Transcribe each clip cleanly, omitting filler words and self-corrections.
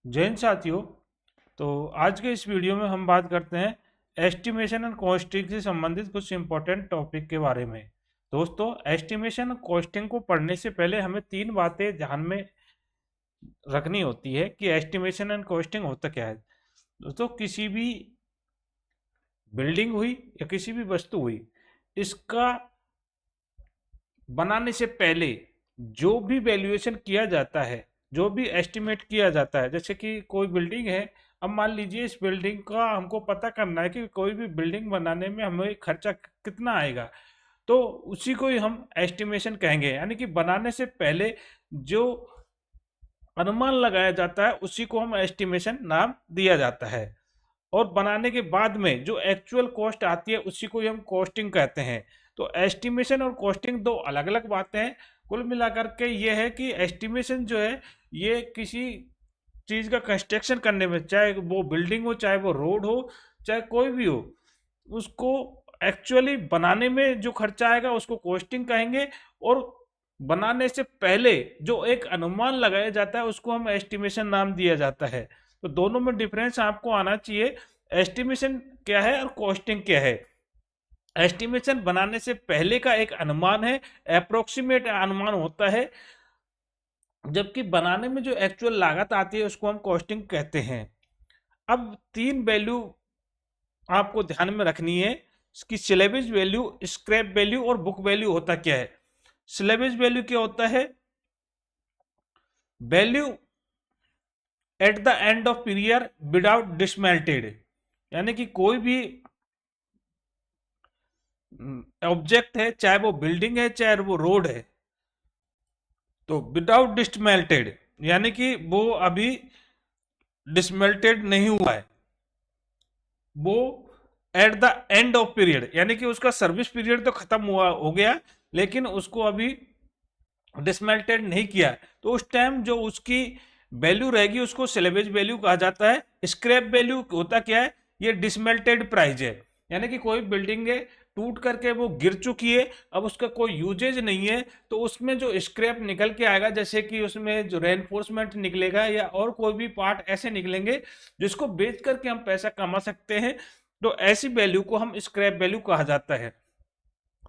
जैन साथियों, तो आज के इस वीडियो में हम बात करते हैं एस्टिमेशन एंड कॉस्टिंग से संबंधित कुछ इंपॉर्टेंट टॉपिक के बारे में। दोस्तों, एस्टिमेशन और कॉस्टिंग को पढ़ने से पहले हमें तीन बातें ध्यान में रखनी होती है कि एस्टिमेशन एंड कॉस्टिंग होता क्या है। दोस्तों, किसी भी बिल्डिंग हुई या किसी भी वस्तु हुई, इसका बनाने से पहले जो भी वैल्यूएशन किया जाता है, जो भी एस्टिमेट किया जाता है, जैसे कि कोई बिल्डिंग है। अब मान लीजिए इस बिल्डिंग का हमको पता करना है कि कोई भी बिल्डिंग बनाने में हमें खर्चा कितना आएगा, तो उसी को ही हम एस्टिमेशन कहेंगे। यानी कि बनाने से पहले जो अनुमान लगाया जाता है उसी को हम एस्टिमेशन नाम दिया जाता है, और बनाने के बाद में जो एक्चुअल कॉस्ट आती है उसी को ही हम कॉस्टिंग कहते हैं। तो एस्टिमेशन और कॉस्टिंग दो अलग अलग बातें हैं। कुल मिलाकर के ये है कि एस्टिमेशन जो है, ये किसी चीज का कंस्ट्रक्शन करने में, चाहे वो बिल्डिंग हो, चाहे वो रोड हो, चाहे कोई भी हो, उसको एक्चुअली बनाने में जो खर्चा आएगा उसको कॉस्टिंग कहेंगे। और बनाने से पहले जो एक अनुमान लगाया जाता है उसको हम एस्टिमेशन नाम दिया जाता है। तो दोनों में डिफरेंस आपको आना चाहिए। एस्टिमेशन क्या है और कॉस्टिंग क्या है। एस्टिमेशन बनाने से पहले का एक अनुमान है, अप्रोक्सीमेट अनुमान होता है, जबकि बनाने में जो एक्चुअल लागत आती है उसको हम कॉस्टिंग कहते हैं। अब तीन वैल्यू आपको ध्यान में रखनी है कि सिलेबस वैल्यू, स्क्रैप वैल्यू और बुक वैल्यू होता क्या है। सिलेबस वैल्यू क्या होता है? Value at the end of period without dismantled. यानी कि कोई भी ऑब्जेक्ट है, चाहे वो बिल्डिंग है चाहे वो रोड है, तो विदाउट डिसमेल्टेड यानी कि वो अभी डिसमेल्टेड नहीं हुआ है, वो eight the end of period यानी कि उसका सर्विस पीरियड तो खत्म हुआ हो गया, लेकिन उसको अभी डिसमेल्टेड नहीं किया, तो उस टाइम जो उसकी वैल्यू रहेगी उसको सेलेवेज वैल्यू कहा जाता है। स्क्रैप वैल्यू होता क्या है? ये डिसमेल्टेड प्राइस है। यानी कि कोई बिल्डिंग है, टूट करके वो गिर चुकी है, अब उसका कोई यूजेज नहीं है, तो उसमें जो स्क्रैप निकल के आएगा, जैसे कि उसमें जो रेनफोर्समेंट निकलेगा या और कोई भी पार्ट ऐसे निकलेंगे जिसको बेच करके हम पैसा कमा सकते हैं, तो ऐसी वैल्यू को हम स्क्रैप वैल्यू कहा जाता है।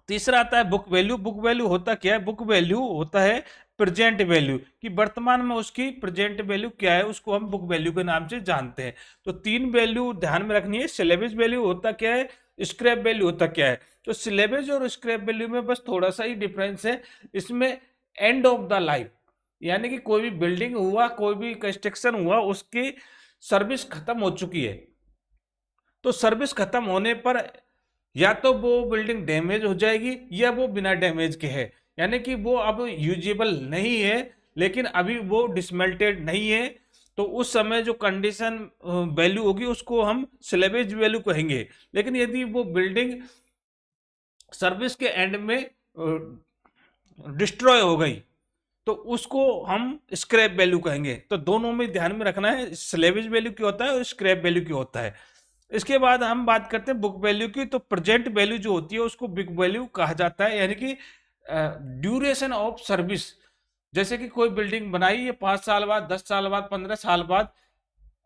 तीसरा आता है बुक वैल्यू। बुक वैल्यू होता क्या है? बुक वैल्यू होता है प्रेजेंट वैल्यू, कि वर्तमान में उसकी प्रेजेंट वैल्यू क्या है, उसको हम बुक वैल्यू के नाम से जानते हैं। तो तीन वैल्यू ध्यान में रखनी है। सिलेबस वैल्यू होता क्या है, स्क्रैप वैल्यू होता क्या है। तो सिलेबस और स्क्रैप वैल्यू में बस थोड़ा सा ही डिफरेंस है। इसमें एंड ऑफ द लाइफ, यानी कि कोई भी बिल्डिंग हुआ, कोई भी कंस्ट्रक्शन हुआ, उसकी सर्विस खत्म हो चुकी है, तो सर्विस खत्म होने पर या तो वो बिल्डिंग डैमेज हो जाएगी या वो बिना डैमेज के है, यानी कि वो अब यूजेबल नहीं है, लेकिन अभी वो डिसमेल्टेड नहीं है। तो उस समय जो कंडीशन वैल्यू होगी उसको हम स्लेवेज वैल्यू कहेंगे। लेकिन यदि वो बिल्डिंग सर्विस के एंड में डिस्ट्रॉय हो गई, तो उसको हम स्क्रैप वैल्यू कहेंगे। तो दोनों में ध्यान में रखना है, स्लेवेज वैल्यू क्या होता है और स्क्रैप वैल्यू क्या होता है। इसके बाद हम बात करते हैं बुक वैल्यू की। तो प्रेजेंट वैल्यू जो होती है उसको बुक वैल्यू कहा जाता है, यानी कि ड्यूरेशन ऑफ सर्विस। जैसे कि कोई बिल्डिंग बनाई है 5 साल बाद, 10 साल बाद, 15 साल बाद,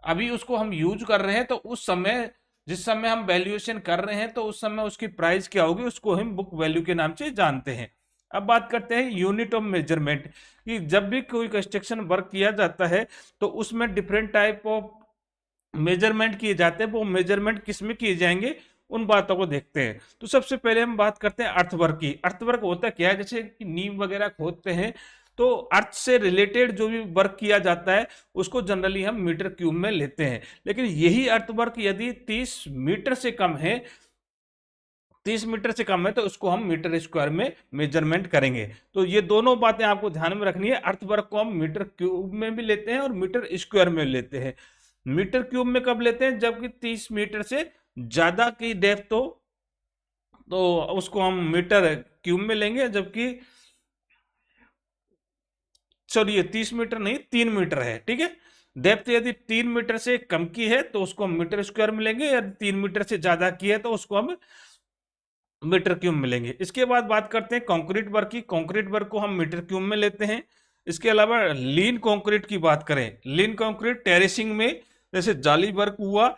अभी उसको हम यूज कर रहे हैं, तो उस समय, जिस समय हम वैल्यूएशन कर रहे हैं, तो उस समय उसकी प्राइस क्या होगी, उसको हम बुक वैल्यू के नाम से जानते हैं। अब बात करते हैं यूनिट ऑफ मेजरमेंट, कि जब भी कोई कंस्ट्रक्शन वर्क किया जाता है तो उसमें डिफरेंट टाइप ऑफ मेजरमेंट किए जाते हैं। वो मेजरमेंट किस में किए जाएंगे, उन बातों को देखते हैं। तो सबसे पहले हम बात करते हैं अर्थवर्क की। अर्थवर्क होता क्या है? जैसे कि नींव वगैरह खोदते हैं, तो अर्थ से रिलेटेड जो भी वर्क किया जाता है उसको जनरली हम मीटर क्यूब में लेते हैं। लेकिन यही अर्थवर्क यदि 30 मीटर से कम है, 30 मीटर से कम है, तो उसको हम मीटर स्क्वायर में मेजरमेंट करेंगे। तो ये दोनों बातें आपको ध्यान में रखनी है। अर्थवर्क को हम मीटर क्यूब में भी लेते हैं और मीटर स्क्वायर में लेते हैं। मीटर क्यूब में कब लेते हैं? जबकि 30 मीटर से ज्यादा की डेप्थ हो, तो उसको हम मीटर क्यूब में लेंगे। जबकि चलिए 30 मीटर नहीं, 3 मीटर है, ठीक है। डेप्थ यदि 3 मीटर से कम की है तो उसको हम मीटर स्क्वायर में लेंगे, या 3 मीटर से ज्यादा की है तो उसको हम मीटर क्यूब में लेंगे। इसके बाद बात करते हैं कंक्रीट वर्क की। कंक्रीट वर्क को हम मीटर क्यूब में लेते हैं। इसके अलावा लीन कंक्रीट की बात करें, लीन कंक्रीट टेरेसिंग में जैसे जाली वर्क हुआ,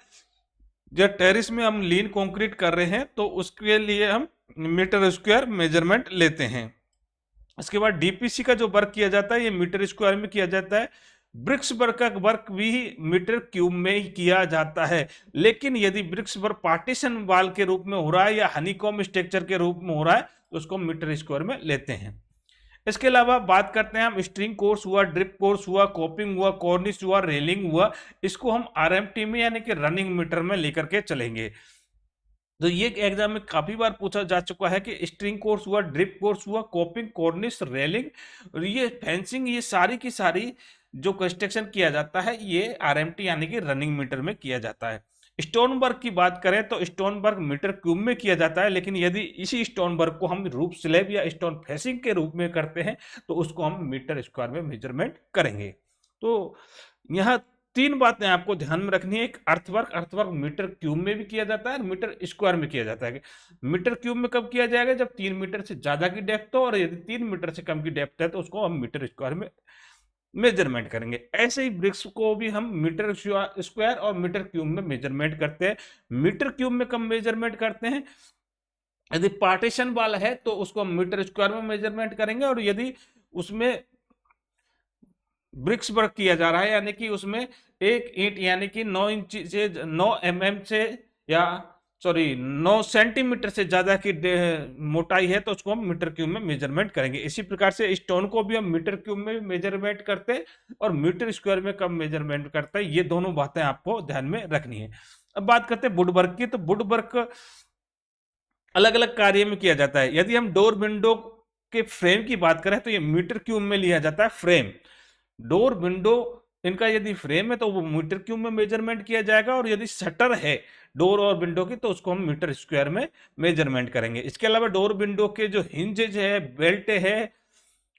जब टेरिस में हम लीन कंक्रीट कर रहे हैं तो उसके लिए हम मीटर स्क्वायर मेजरमेंट लेते हैं। इसके बाद डीपीसी का जो वर्क किया जाता है ये मीटर स्क्वायर में किया जाता है। ब्रिक्स वर्क का वर्क भी मीटर क्यूब में ही किया जाता है, लेकिन यदि ब्रिक्स वर्क पार्टीशन वाल के रूप में हो रहा है या हनीकॉम स्ट्रक्चर के रूप में हो रहा है तो उसको मीटर स्क्वायर में लेते हैं। इसके अलावा बात करते हैं हम स्ट्रिंग कोर्स हुआ, ड्रिप कोर्स हुआ, कोपिंग हुआ, कॉर्निश हुआ, रेलिंग हुआ, इसको हम आरएमटी में यानी कि रनिंग मीटर में लेकर के चलेंगे। तो ये एग्जाम में काफी बार पूछा जा चुका है कि स्ट्रिंग कोर्स हुआ, ड्रिप कोर्स हुआ, कोपिंग, कॉर्निश, रेलिंग और ये फेंसिंग, ये सारी की सारी जो कंस्ट्रक्शन किया जाता है ये आरएमटी यानी कि रनिंग मीटर में किया जाता है। स्टोन वर्क की बात करें तो स्टोन वर्क मीटर क्यूब में किया जाता है, लेकिन यदि इसी स्टोन वर्क को हम रूफ स्लैब या स्टोन फेसिंग के रूप में करते हैं तो उसको हम मीटर स्क्वायर में मेजरमेंट करेंगे। तो यहाँ तीन बातें आपको ध्यान में रखनी है। एक अर्थवर्क, अर्थवर्क मीटर क्यूब में भी किया जाता है और मीटर स्क्वायर में किया जाता है। मीटर क्यूब में कब किया जाएगा? जब 3 मीटर से ज्यादा की डेप्थ हो, और यदि 3 मीटर से कम की डेप्थ है तो उसको हम मीटर स्क्वायर में मेजरमेंट करेंगे। ऐसे ही ब्रिक्स को भी हम मीटर स्क्वायर और मीटर क्यूब में मेजरमेंट करते हैं। मीटर क्यूब में कम मेजरमेंट करते हैं, यदि पार्टीशन वाला है तो उसको हम मीटर स्क्वायर में मेजरमेंट करेंगे, और यदि उसमें ब्रिक्स वर्क किया जा रहा है यानी कि उसमें एक ईंट यानी कि 9 इंच से 9 mm से या 9 सेंटीमीटर से ज्यादा की मोटाई है तो उसको हम मीटर क्यूब में मेजरमेंट करेंगे। इसी प्रकार से स्टोन को भी हम मीटर क्यूब में मेजरमेंट करते हैं और मीटर स्क्वायर में कम मेजरमेंट करते हैं। ये दोनों बातें आपको ध्यान में रखनी है। अब बात करते हैं वुड वर्क की। तो वुड वर्क अलग अलग कार्य में किया जाता है। यदि हम डोर विंडो के फ्रेम की बात करें तो ये मीटर क्यूब में लिया जाता है। फ्रेम, डोर, विंडो, इनका यदि फ्रेम है तो वो मीटर क्यूब में मेजरमेंट किया जाएगा, और यदि शटर है डोर और विंडो की तो उसको हम मीटर स्क्वायर में मेजरमेंट करेंगे। इसके अलावा डोर विंडो के जो हिंजेज है, बेल्ट है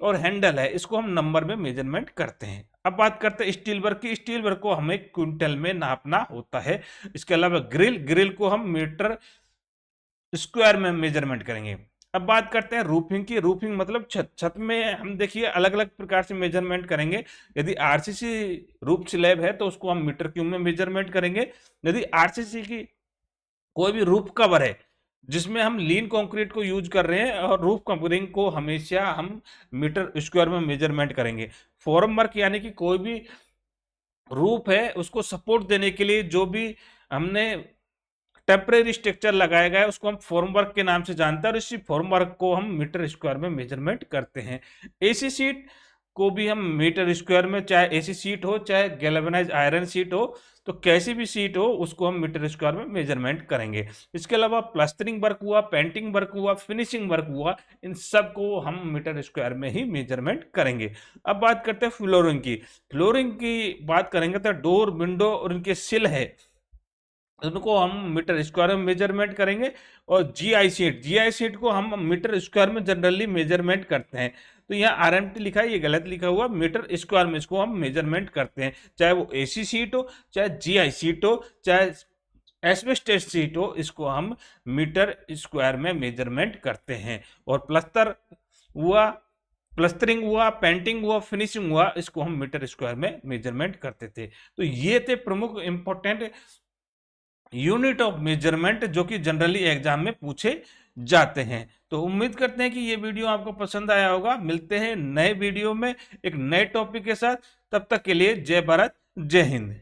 और हैंडल है, इसको हम नंबर में मेजरमेंट करते हैं। अब बात करते हैं स्टील वर्क की। स्टील वर्क को हमें क्विंटल में नापना होता है। इसके अलावा ग्रिल, ग्रिल को हम मीटर स्क्वायर में मेजरमेंट करेंगे। अब बात करते हैं रूफिंग की। रूफिंग मतलब छत। छत में हम देखिए अलग अलग प्रकार से मेजरमेंट करेंगे। यदि आरसीसी रूफ स्लैब है तो उसको हम मीटर क्यूब में मेजरमेंट करेंगे। यदि आरसीसी की कोई भी रूफ कवर है जिसमें हम लीन कंक्रीट को यूज कर रहे हैं, और रूफ कवरिंग को हमेशा हम मीटर स्क्वायर में मेजरमेंट करेंगे। फॉर्म वर्क यानी कि कोई भी रूफ है उसको सपोर्ट देने के लिए जो भी हमने टेम्परेरी स्ट्रक्चर लगाया गया है उसको हम फॉर्मवर्क के नाम से जानते हैं, और इसी फॉर्मवर्क को हम मीटर स्क्वायर में मेजरमेंट करते हैं। एसी सीट को भी हम मीटर स्क्वायर में, चाहे एसी सीट हो चाहे गैल्वेनाइज आयरन सीट हो, तो कैसी भी सीट हो उसको हम मीटर स्क्वायर में मेजरमेंट करेंगे। इसके अलावा प्लास्टरिंग वर्क हुआ, पेंटिंग वर्क हुआ, फिनिशिंग वर्क हुआ, इन सब को हम मीटर स्क्वायर में ही मेजरमेंट करेंगे। अब बात करते हैं फ्लोरिंग की। फ्लोरिंग की बात करेंगे तो डोर, विंडो और इनके सिल है उनको हम मीटर स्क्वायर में मेजरमेंट करेंगे। और जीआई सीट, जीआई सीट को हम मीटर स्क्वायर में जनरली मेजरमेंट करते हैं। तो यहाँ आरएमटी लिखा है, ये गलत लिखा हुआ, मीटर स्क्वायर में इसको हम मेजरमेंट करते हैं। चाहे वो एसी सीट हो, चाहे जीआई सीट हो, चाहे एस्बेस्टस सीट हो, इसको हम मीटर स्क्वायर में मेजरमेंट करते हैं। और प्लस्तर हुआ, प्लस्टरिंग हुआ, पेंटिंग हुआ, फिनिशिंग हुआ, इसको हम मीटर स्क्वायर में मेजरमेंट करते थे। तो ये थे प्रमुख इंपॉर्टेंट यूनिट ऑफ मेजरमेंट जो कि जनरली एग्जाम में पूछे जाते हैं। तो उम्मीद करते हैं कि ये वीडियो आपको पसंद आया होगा। मिलते हैं नए वीडियो में एक नए टॉपिक के साथ। तब तक के लिए जय भारत, जय हिंद।